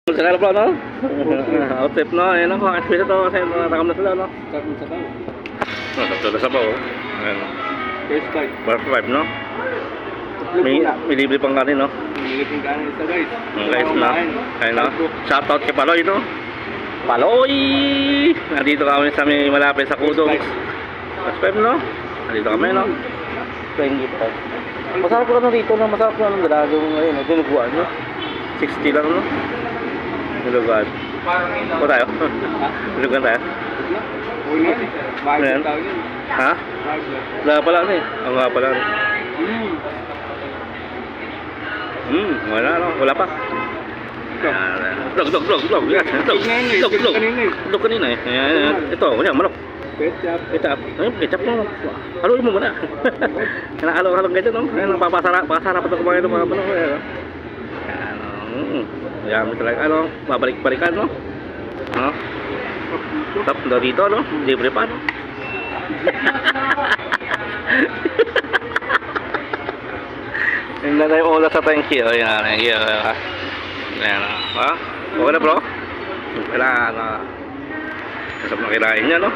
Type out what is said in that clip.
Sakala pa, no? Out-trip, no? Ayan ako, especially to kasi natakam na sila, no? Sarap ng sabaw. Sakto na sabaw, oh. Ayan, no? First bite. Bar 5, no? May libre pang kanin, no? Nilipin ka ng isa, guys. Guys, no? Ayan, no? Shoutout kay Paloy, no? Paloy! Nandito kami sa may malapit sa Kudong. First 5, no? Nandito kami, no? Playing guitar. Masarap ko na dito, no? Masarap ko na ng dalagong ngayon, no? Dinuguan, no? 60 lang, no? Dinuguan. Ako tayo? Dinuguan tayo? Uy na. Bakit Ayan. yung tawag yun? Ha? Wala pala, ano eh? Ang nga pala, ano? Wala, no? Wala pa. Vlog. Yan. Vlog kanina eh. Ayan. Ito, yan, manok. Ketchup. Ketchup. Ayun, ketchup mo. Haluin mo muna. Kinahalo-halong ganyan, no? Ayan, papasarap ito kumain ng mga manok. Ayan, no? Yummy talaga, ano? Babalik-balikan, no? No? Tap, dito, no? Libre pa, no? Yung na tayo oras sa thank you. Ayan, thank you. Ayan, ha? Okay na, bro? Kailangan, kasap na kirain niya, no?